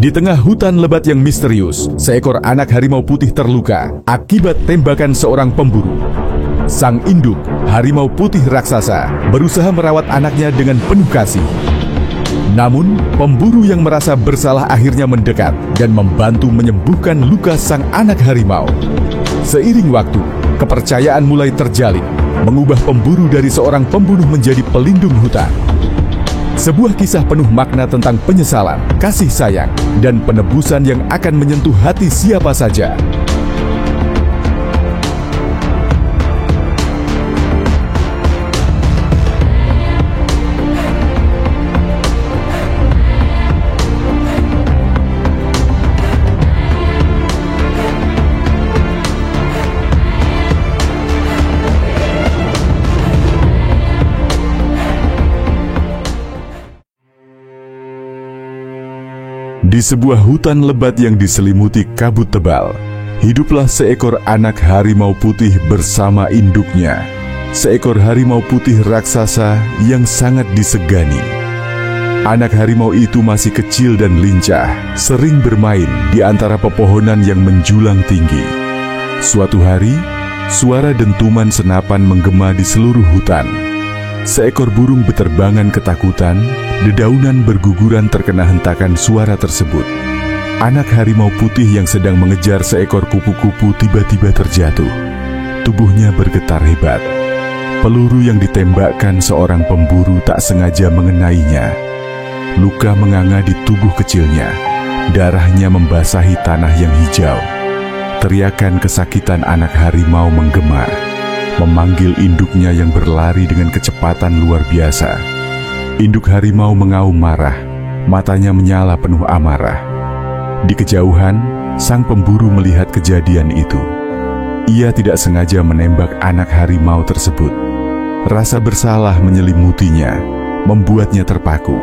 Di tengah hutan lebat yang misterius, seekor anak harimau putih terluka akibat tembakan seorang pemburu. Sang induk, harimau putih raksasa, berusaha merawat anaknya dengan penuh kasih. Namun, pemburu yang merasa bersalah akhirnya mendekat dan membantu menyembuhkan luka sang anak harimau. Seiring waktu, kepercayaan mulai terjalin, mengubah pemburu dari seorang pembunuh menjadi pelindung hutan. Sebuah kisah penuh makna tentang penyesalan, kasih sayang, dan penebusan yang akan menyentuh hati siapa saja. Di sebuah hutan lebat yang diselimuti kabut tebal, hiduplah seekor anak harimau putih bersama induknya. Seekor harimau putih raksasa yang sangat disegani. Anak harimau itu masih kecil dan lincah, sering bermain di antara pepohonan yang menjulang tinggi. Suatu hari, suara dentuman senapan menggema di seluruh hutan. Seekor burung beterbangan ketakutan, dedaunan berguguran terkena hentakan suara tersebut. Anak harimau putih yang sedang mengejar seekor kupu-kupu tiba-tiba terjatuh. Tubuhnya bergetar hebat. Peluru yang ditembakkan seorang pemburu tak sengaja mengenainya. Luka menganga di tubuh kecilnya. Darahnya membasahi tanah yang hijau. Teriakan kesakitan anak harimau menggema, memanggil induknya yang berlari dengan kecepatan luar biasa. Induk harimau mengaum marah, matanya menyala penuh amarah. Di kejauhan, sang pemburu melihat kejadian itu. Ia tidak sengaja menembak anak harimau tersebut. Rasa bersalah menyelimutinya, membuatnya terpaku.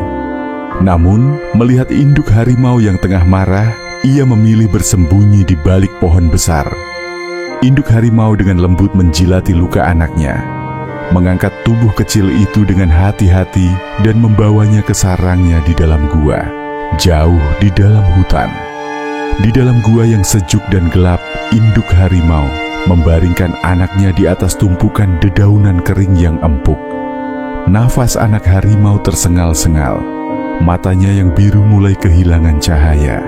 Namun, melihat induk harimau yang tengah marah, ia memilih bersembunyi di balik pohon besar. Induk harimau dengan lembut menjilati luka anaknya, mengangkat tubuh kecil itu dengan hati-hati dan membawanya ke sarangnya di dalam gua, jauh di dalam hutan. Di dalam gua yang sejuk dan gelap, induk harimau membaringkan anaknya di atas tumpukan dedaunan kering yang empuk. Nafas anak harimau tersengal-sengal, matanya yang biru mulai kehilangan cahaya.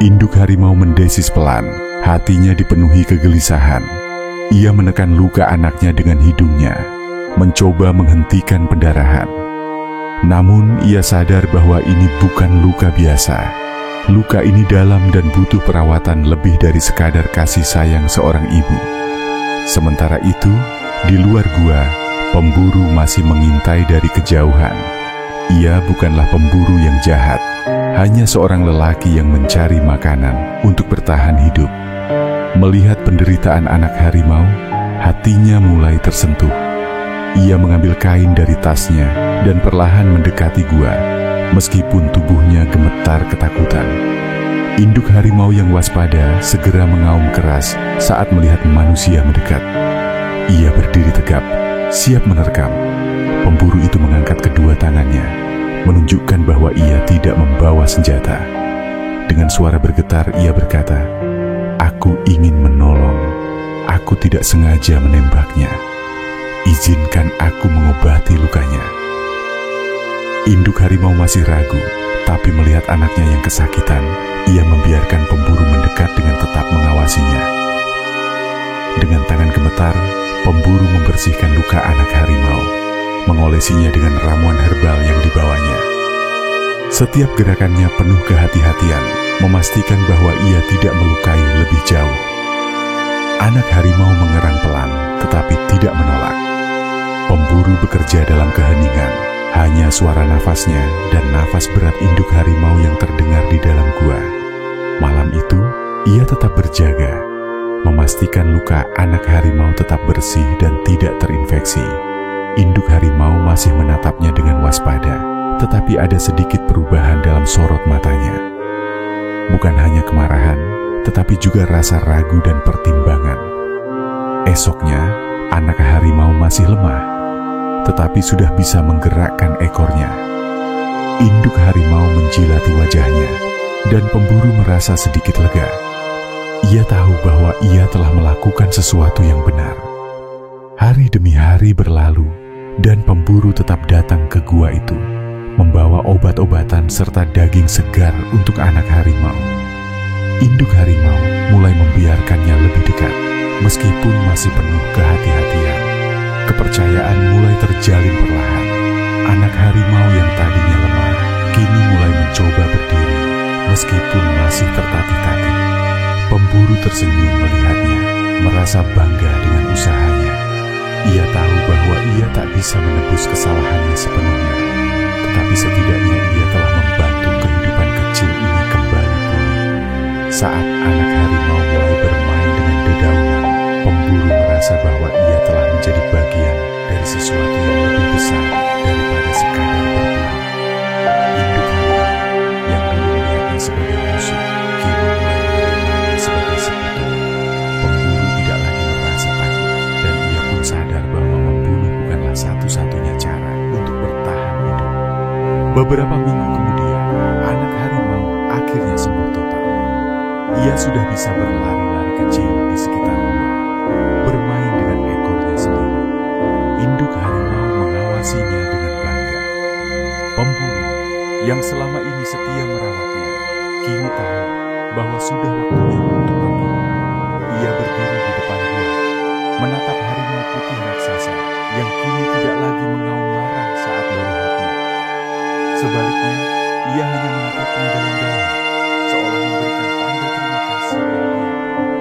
Induk harimau mendesis pelan, hatinya dipenuhi kegelisahan. Ia menekan luka anaknya dengan hidungnya, mencoba menghentikan pendarahan. Namun ia sadar bahwa ini bukan luka biasa. Luka ini dalam dan butuh perawatan lebih dari sekadar kasih sayang seorang ibu. Sementara itu, di luar gua, pemburu masih mengintai dari kejauhan. Ia bukanlah pemburu yang jahat, hanya seorang lelaki yang mencari makanan untuk bertahan hidup. Melihat penderitaan anak harimau, hatinya mulai tersentuh. Ia mengambil kain dari tasnya dan perlahan mendekati gua, meskipun tubuhnya gemetar ketakutan. Induk harimau yang waspada segera mengaum keras saat melihat manusia mendekat. Ia berdiri tegap, siap menerkam. Pemburu itu mengangkat kedua tangannya, menunjukkan bahwa ia tidak membawa senjata. Dengan suara bergetar, ia berkata, "Aku ingin menolong. Aku tidak sengaja menembaknya. Izinkan aku mengobati lukanya." Induk harimau masih ragu, tapi melihat anaknya yang kesakitan, ia membiarkan pemburu mendekat dengan tetap mengawasinya. Dengan tangan gemetar, pemburu membersihkan luka anak harimau, mengolesinya dengan ramuan herbal yang dibawanya. Setiap gerakannya penuh kehati-hatian, memastikan bahwa ia tidak melukai lebih jauh. Anak harimau mengerang pelan, tetapi tidak menolak. Pemburu bekerja dalam keheningan, hanya suara nafasnya dan nafas berat induk harimau yang terdengar di dalam gua. Malam itu, ia tetap berjaga, memastikan luka anak harimau tetap bersih dan tidak terinfeksi. Induk harimau masih menatapnya dengan waspada, tetapi ada sedikit perubahan dalam sorot matanya. Bukan hanya kemarahan, tetapi juga rasa ragu dan pertimbangan. Esoknya, anak harimau masih lemah, tetapi sudah bisa menggerakkan ekornya. Induk harimau menjilati wajahnya, dan pemburu merasa sedikit lega. Ia tahu bahwa ia telah melakukan sesuatu yang benar. Hari demi hari berlalu, dan pemburu tetap datang ke gua itu, membawa obat-obatan serta daging segar untuk anak harimau. Induk harimau mulai membiarkannya lebih dekat, meskipun masih penuh kehati-hatian. Kepercayaan mulai terjalin perlahan. Anak harimau yang tadinya lemah, kini mulai mencoba berdiri, meskipun masih tertatih-tatih. Pemburu tersenyum melihatnya, merasa bangga dengan usahanya. Ia tahu bahwa ia tak bisa menebus kesalahannya sepenuhnya, tetapi setidaknya ia telah membantu kehidupan kecil ini kembali pulih. Saat anak harimau mulai bermain dengan dedaunan, pemburu merasa bahwa ia telah menjadi bagian dari sesuatu yang lebih besar daripada sekadar bermain. Induk harimau yang dulu melihatnya sebagai musuh, kini mulai menerimanya sebagai sekutu. Pemburu tidak lagi merasa takut, dan ia pun sadar bahwa membunuh bukanlah satu-satunya cara untuk bertahan hidup. Beberapa minggu kemudian, anak harimau akhirnya sembuh total. Ia sudah bisa berlari-lari kecil di sekitar gua, bermain dengan ekornya sendiri. Induk harimau mengawasinya dengan bangga. Pemburu yang selama ini setia merawatnya, kini tahu bahwa sudah waktunya untuk pergi. Ia berdiri di depan gua, menatap harimau putih raksasa yang kini tidak lagi mengaum marah saat melihatnya. Sebaliknya, ia hanya menatapnya dalam-dalam, seolah memberikan tanda terima kasih pada dia.